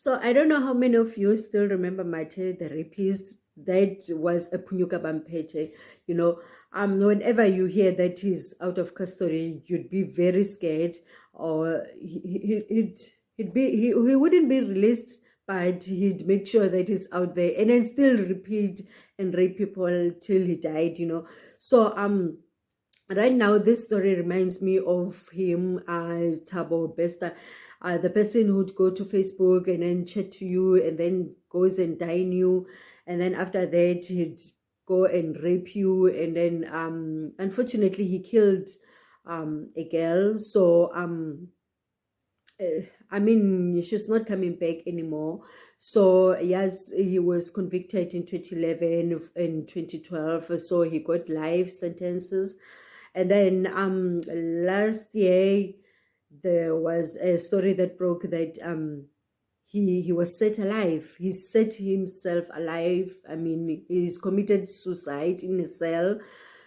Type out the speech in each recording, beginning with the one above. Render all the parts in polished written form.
So I don't know how many of you still remember Mate, the rapist. That was a Punyuka Bampete. You know, whenever you hear that he's out of custody, you'd be very scared, or he wouldn't be released, but he'd make sure that he's out there, and then still repeat and rape people till he died. So right now this story reminds me of him, Thabo Bester, the person who'd go to Facebook and then chat to you and then goes and dine you, and then after that he'd go and rape you, and then unfortunately he killed a girl. So I mean, she's not coming back anymore. So yes, he was convicted in 2011 and 2012. So he got life sentences. And then last year there was a story that broke that he was set alive. He set himself alive. I mean, he's committed suicide in a cell.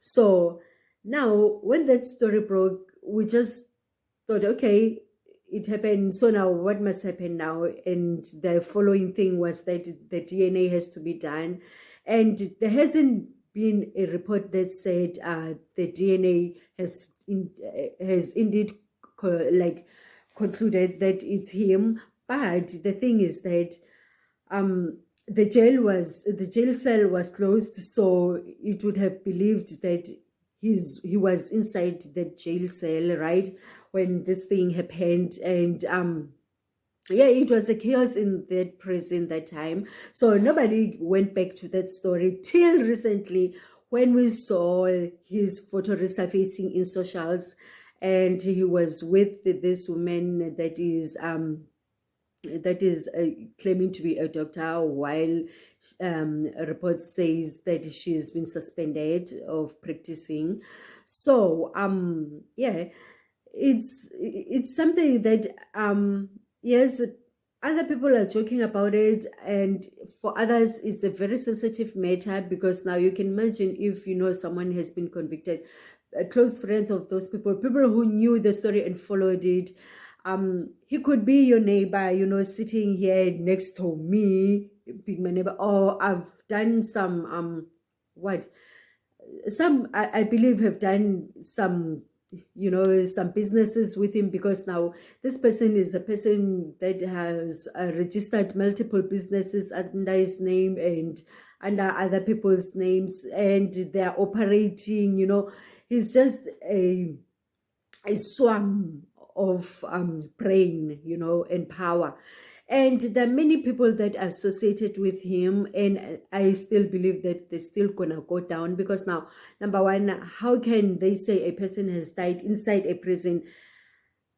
So now when that story broke, we just thought, okay, it happened. So now what must happen now? And the following thing was that the DNA has to be done. And there hasn't been a report that said the DNA has indeed concluded that it's him. But the thing is that the jail cell was closed, so it would have believed that he was inside the jail cell, right, when this thing happened. And yeah, it was a chaos in that prison that time. So nobody went back to that story till recently, when we saw his photo resurfacing in socials, and he was with this woman that is claiming to be a doctor, while a report says that she's been suspended of practicing. So yeah, it's something that yes, other people are joking about it, and for others it's a very sensitive matter, because now you can imagine if someone has been convicted, close friends of those people who knew the story and followed it. He could be your neighbor, sitting here next to me, being my neighbor. Or I've done some some I believe have done some some businesses with him, because now this person is a person that has registered multiple businesses under his name and under other people's names, and they're operating. He's just a swarm of brain, and power. And there are many people that are associated with him, and I still believe that they're still gonna go down, because now, number one, how can they say a person has died inside a prison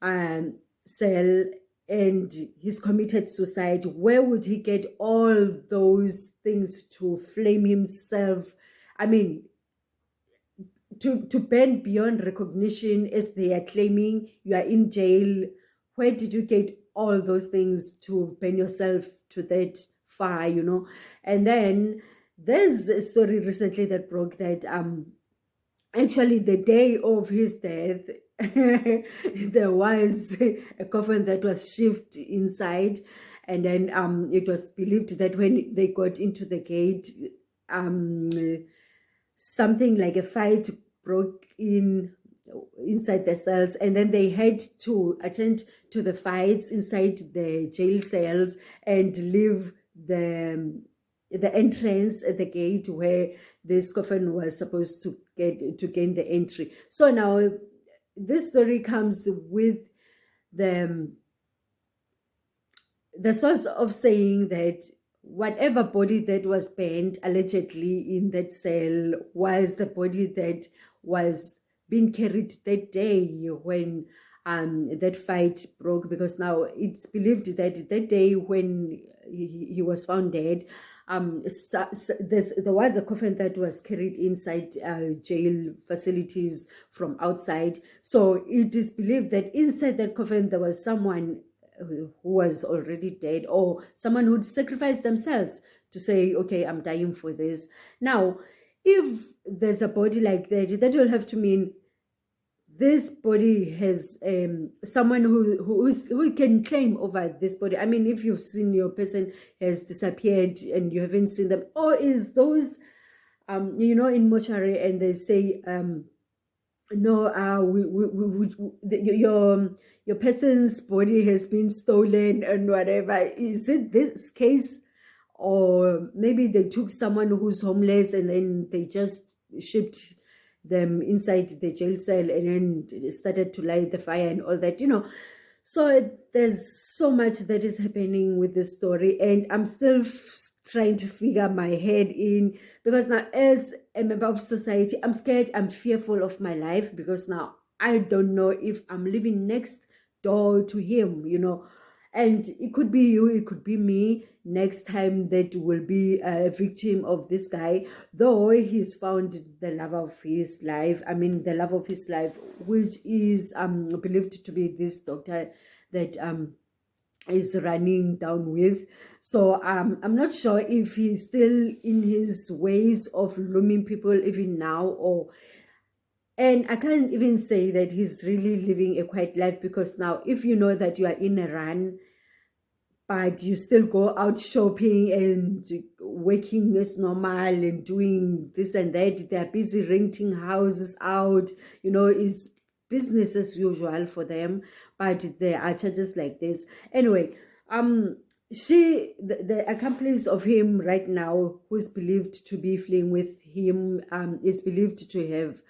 cell and he's committed suicide? Where would he get all those things to flame himself? I mean, to burn beyond recognition, as they are claiming you are in jail. Where did you get all those things to burn yourself to that far? And then there's a story recently that broke that actually the day of his death there was a coffin that was shipped inside, and then it was believed that when they got into the gate, something like a fight broke inside the cells, and then they had to attend to the fights inside the jail cells and leave the entrance at the gate where this coffin was supposed to gain the entry. So now this story comes with the source of saying that whatever body that was burned allegedly in that cell was the body that was being carried that day when that fight broke, because now it's believed that that day when he was found dead, there was a coffin that was carried inside jail facilities from outside. So it is believed that inside that coffin there was someone who was already dead, or someone who'd sacrificed themselves to say, okay, I'm dying for this. Now, if there's a body like that, that will have to mean this body has someone who can claim over this body. I mean, if you've seen your person has disappeared and you haven't seen them, or is those in mortuary and they say no, your person's body has been stolen and whatever. Is it this case, or maybe they took someone who's homeless and then they just shipped them inside the jail cell and then started to light the fire and all that, So there's so much that is happening with this story, and I'm still trying to figure my head in, because now as a member of society, I'm scared, I'm fearful of my life, because now I don't know if I'm living next door to him, and it could be you, it could be me next time that will be a victim of this guy, though he's found the love of his life. I mean, the love of his life, which is believed to be this doctor that is running down with. So I'm not sure if he's still in his ways of looming people even now, and I can't even say that he's really living a quiet life, because now if you know that you are in a run, but you still go out shopping and working as normal and doing this and that, they're busy renting houses out, it's business as usual for them, but there are charges like this. Anyway, the accomplice of him right now, who is believed to be fleeing with him, is believed to have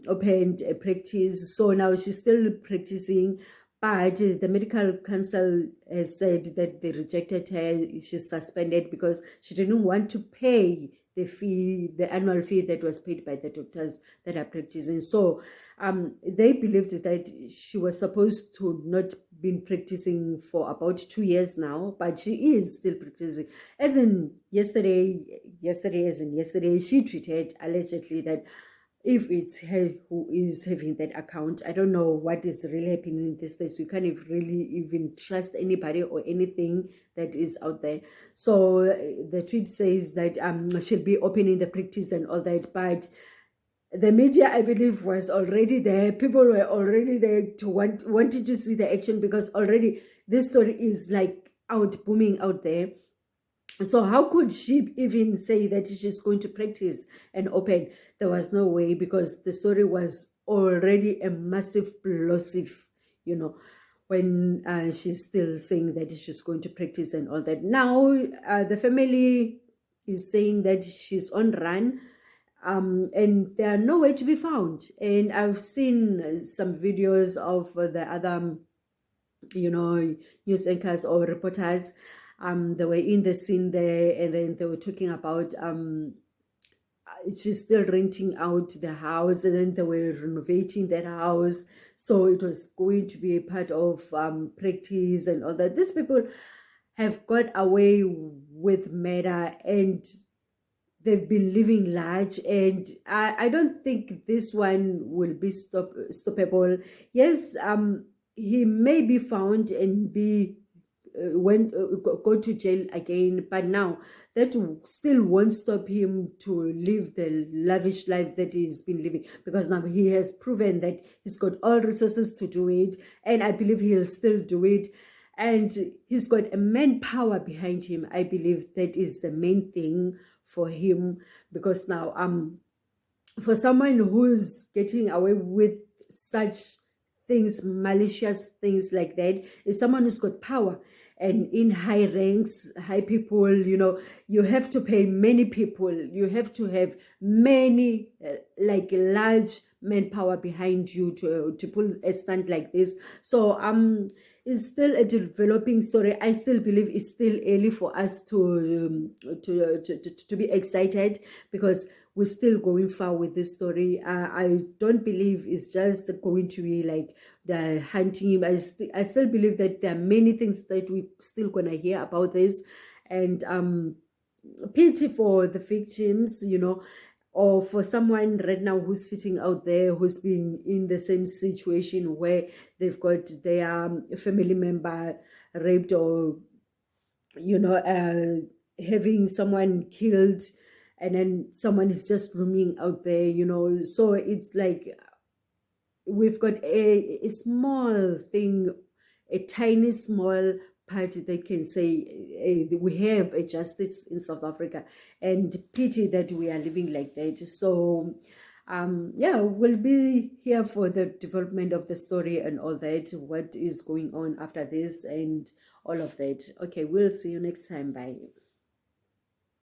opened a practice. So now she's still practicing, but the medical council has said that they rejected her. She's suspended because she didn't want to pay the fee, the annual fee that was paid by the doctors that are practicing. So they believed that she was supposed to not been practicing for about 2 years now, but she is still practicing. As in yesterday, she tweeted allegedly that if it's her who is having that account, I don't know what is really happening in these days. You can't really even trust anybody or anything that is out there. So the tweet says that she'll be opening the practice and all that, but the media, I believe, was already there. People were already there to wanted to see the action, because already this story is like booming out there. So how could she even say that she's going to practice and open? There was no way, because the story was already a massive plosive, when she's still saying that she's going to practice and all that. Now the family is saying that she's on run, and they are nowhere to be found. And I've seen some videos of the other, news anchors or reporters. They were in the scene there, and then they were talking about she's still renting out the house, and then they were renovating that house, so it was going to be a part of practice and all that. These people have got away with murder, and they've been living large, and I don't think this one will be stoppable. Yes, he may be found and be go to jail again, but now that still won't stop him to live the lavish life that he's been living, because now he has proven that he's got all resources to do it, and I believe he'll still do it, and he's got a manpower behind him. I believe that is the main thing for him, because now for someone who's getting away with such things, malicious things like that, is someone who's got power. And in high ranks, high people, you have to pay many people. You have to have many, large manpower behind you to pull a stunt like this. So it's still a developing story. I still believe it's still early for us to be excited, because we're still going far with this story. I don't believe it's just going to be like the hunting him. I still believe that there are many things that we're still going to hear about this. And pity for the victims, or for someone right now who's sitting out there who's been in the same situation where they've got their family member raped, or having someone killed, and then someone is just roaming out there, so it's like we've got a small thing, a tiny small party that can say we have a justice in South Africa, and pity that we are living like that. So yeah, we'll be here for the development of the story and all that, what is going on after this and all of that. Okay, we'll see you next time. Bye.